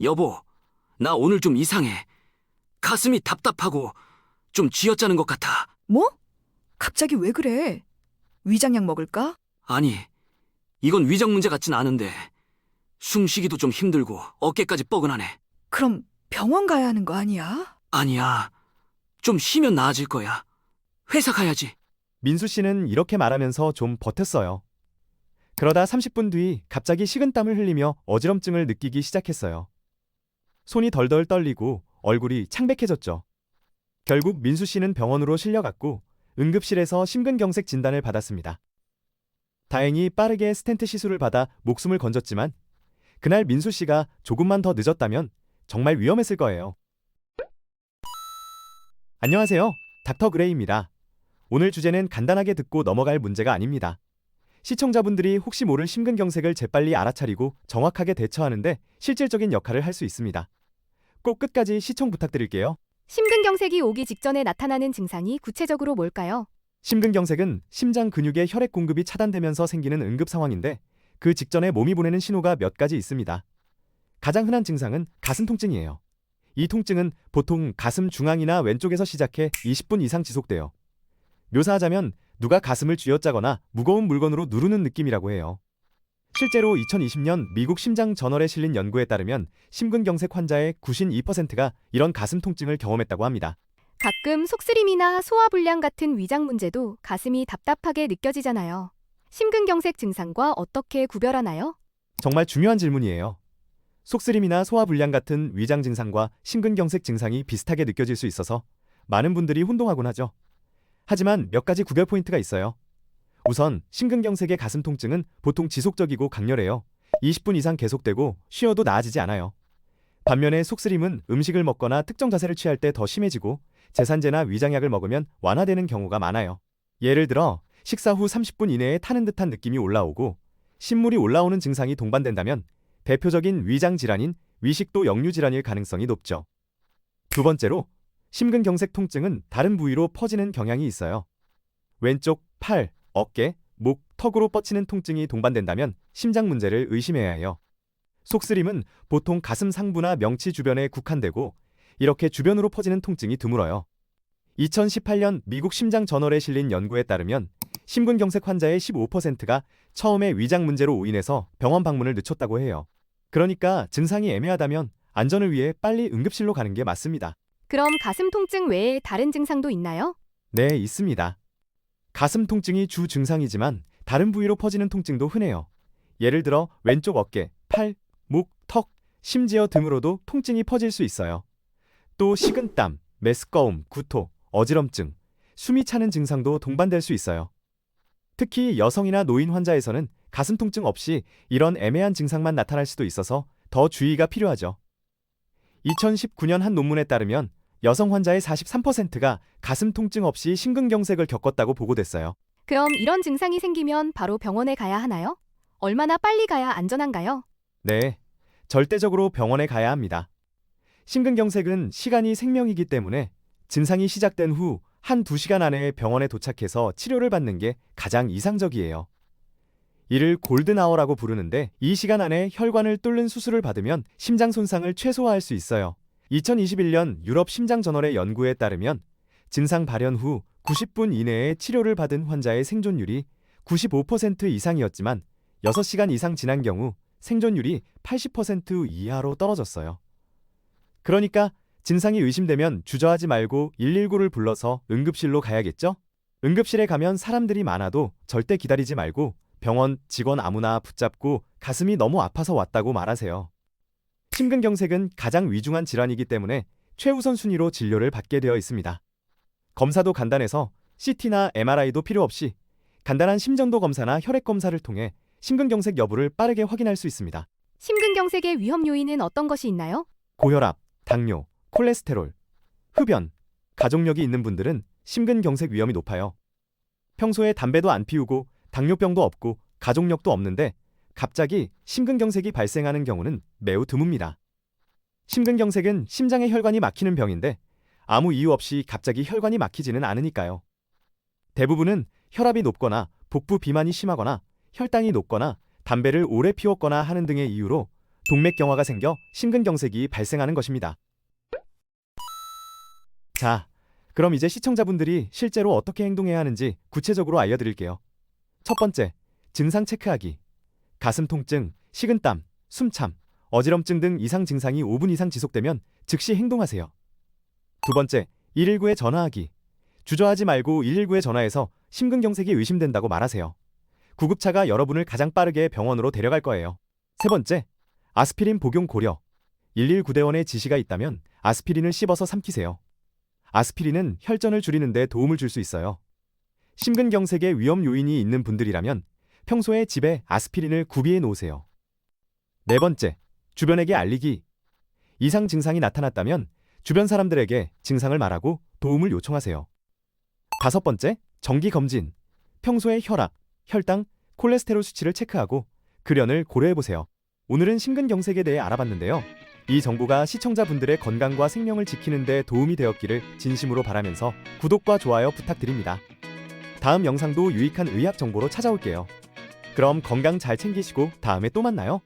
여보, 나 오늘 좀 이상해. 가슴이 답답하고 좀 쥐어짜는 것 같아. 뭐? 갑자기 왜 그래? 위장약 먹을까? 아니, 이건 위장 문제 같진 않은데 숨쉬기도 좀 힘들고 어깨까지 뻐근하네. 그럼 병원 가야 하는 거 아니야? 아니야, 좀 쉬면 나아질 거야. 회사 가야지. 민수 씨는 이렇게 말하면서 좀 버텼어요. 그러다 30분 뒤 갑자기 식은땀을 흘리며 어지럼증을 느끼기 시작했어요. 손이 덜덜 떨리고 얼굴이 창백해졌죠. 결국 민수 씨는 병원으로 실려갔고 응급실에서 심근경색 진단을 받았습니다. 다행히 빠르게 스텐트 시술을 받아 목숨을 건졌지만 그날 민수 씨가 조금만 더 늦었다면 정말 위험했을 거예요. 안녕하세요. 닥터 그레이입니다. 오늘 주제는 간단하게 듣고 넘어갈 문제가 아닙니다. 시청자분들이 혹시 모를 심근경색을 재빨리 알아차리고 정확하게 대처하는데 실질적인 역할을 할 수 있습니다. 꼭 끝까지 시청 부탁드릴게요. 심근경색이 오기 직전에 나타나는 증상이 구체적으로 뭘까요? 심근경색은 심장 근육의 혈액 공급이 차단되면서 생기는 응급 상황인데 그 직전에 몸이 보내는 신호가 몇 가지 있습니다. 가장 흔한 증상은 가슴 통증이에요. 이 통증은 보통 가슴 중앙이나 왼쪽에서 시작해 20분 이상 지속돼요. 묘사하자면 누가 가슴을 쥐어짜거나 무거운 물건으로 누르는 느낌이라고 해요. 실제로 2020년 미국 심장저널에 실린 연구에 따르면 심근경색 환자의 92%가 이런 가슴 통증을 경험했다고 합니다. 가끔 속쓰림이나 소화불량 같은 위장 문제도 가슴이 답답하게 느껴지잖아요. 심근경색 증상과 어떻게 구별하나요? 정말 중요한 질문이에요. 속쓰림이나 소화불량 같은 위장 증상과 심근경색 증상이 비슷하게 느껴질 수 있어서 많은 분들이 혼동하곤 하죠. 하지만 몇 가지 구별 포인트가 있어요. 우선 심근경색의 가슴 통증은 보통 지속적이고 강렬해요. 20분 이상 계속되고 쉬어도 나아지지 않아요. 반면에 속쓰림은 음식을 먹거나 특정 자세를 취할 때 더 심해지고 제산제나 위장약을 먹으면 완화되는 경우가 많아요. 예를 들어 식사 후 30분 이내에 타는 듯한 느낌이 올라오고 신물이 올라오는 증상이 동반된다면 대표적인 위장 질환인 위식도 역류 질환일 가능성이 높죠. 두 번째로 심근경색 통증은 다른 부위로 퍼지는 경향이 있어요. 왼쪽 팔, 어깨, 목, 턱으로 뻗치는 통증이 동반된다면 심장 문제를 의심해야 해요. 속쓰림은 보통 가슴 상부나 명치 주변에 국한되고 이렇게 주변으로 퍼지는 통증이 드물어요. 2018년 미국 심장저널에 실린 연구에 따르면 심근경색 환자의 15%가 처음에 위장 문제로 인해서 병원 방문을 늦췄다고 해요. 그러니까 증상이 애매하다면 안전을 위해 빨리 응급실로 가는 게 맞습니다. 그럼 가슴 통증 외에 다른 증상도 있나요? 네, 있습니다. 가슴 통증이 주 증상이지만 다른 부위로 퍼지는 통증도 흔해요. 예를 들어 왼쪽 어깨, 팔, 목, 턱, 심지어 등으로도 통증이 퍼질 수 있어요. 또 식은땀, 메스꺼움, 구토, 어지럼증, 숨이 차는 증상도 동반될 수 있어요. 특히 여성이나 노인 환자에서는 가슴 통증 없이 이런 애매한 증상만 나타날 수도 있어서 더 주의가 필요하죠. 2019년 한 논문에 따르면 여성 환자의 43%가 가슴 통증 없이 심근경색을 겪었다고 보고됐어요. 그럼 이런 증상이 생기면 바로 병원에 가야 하나요? 얼마나 빨리 가야 안전한가요? 네, 절대적으로 병원에 가야 합니다. 심근경색은 시간이 생명이기 때문에 증상이 시작된 후 한두 시간 안에 병원에 도착해서 치료를 받는 게 가장 이상적이에요. 이를 골든아워라고 부르는데 이 시간 안에 혈관을 뚫는 수술을 받으면 심장 손상을 최소화할 수 있어요. 2021년 유럽 심장저널의 연구에 따르면 증상 발현 후 90분 이내에 치료를 받은 환자의 생존율이 95% 이상이었지만 6시간 이상 지난 경우 생존율이 80% 이하로 떨어졌어요. 그러니까 증상이 의심되면 주저하지 말고 119를 불러서 응급실로 가야겠죠? 응급실에 가면 사람들이 많아도 절대 기다리지 말고 병원 직원 아무나 붙잡고 가슴이 너무 아파서 왔다고 말하세요. 심근경색은 가장 위중한 질환이기 때문에 최우선 순위로 진료를 받게 되어 있습니다. 검사도 간단해서 CT나 MRI도 필요 없이 간단한 심전도 검사나 혈액 검사를 통해 심근경색 여부를 빠르게 확인할 수 있습니다. 심근경색의 위험 요인은 어떤 것이 있나요? 고혈압, 당뇨, 콜레스테롤, 흡연, 가족력이 있는 분들은 심근경색 위험이 높아요. 평소에 담배도 안 피우고 당뇨병도 없고 가족력도 없는데 갑자기 심근경색이 발생하는 경우는 매우 드뭅니다. 심근경색은 심장의 혈관이 막히는 병인데 아무 이유 없이 갑자기 혈관이 막히지는 않으니까요. 대부분은 혈압이 높거나 복부 비만이 심하거나 혈당이 높거나 담배를 오래 피웠거나 하는 등의 이유로 동맥경화가 생겨 심근경색이 발생하는 것입니다. 자, 그럼 이제 시청자분들이 실제로 어떻게 행동해야 하는지 구체적으로 알려드릴게요. 첫 번째, 증상 체크하기. 가슴 통증, 식은땀, 숨참, 어지럼증 등 이상 증상이 5분 이상 지속되면 즉시 행동하세요. 두 번째, 119에 전화하기. 주저하지 말고 119에 전화해서 심근경색이 의심된다고 말하세요. 구급차가 여러분을 가장 빠르게 병원으로 데려갈 거예요. 세 번째, 아스피린 복용 고려. 119대원의 지시가 있다면 아스피린을 씹어서 삼키세요. 아스피린은 혈전을 줄이는 데 도움을 줄 수 있어요. 심근경색의 위험 요인이 있는 분들이라면 평소에 집에 아스피린을 구비해 놓으세요. 네 번째, 주변에게 알리기. 이상 증상이 나타났다면 주변 사람들에게 증상을 말하고 도움을 요청하세요. 다섯 번째, 정기 검진. 평소에 혈압, 혈당, 콜레스테롤 수치를 체크하고 근련을 고려해 보세요. 오늘은 심근경색에 대해 알아봤는데요. 이 정보가 시청자분들의 건강과 생명을 지키는 데 도움이 되었기를 진심으로 바라면서 구독과 좋아요 부탁드립니다. 다음 영상도 유익한 의학 정보로 찾아올게요. 그럼 건강 잘 챙기시고 다음에 또 만나요.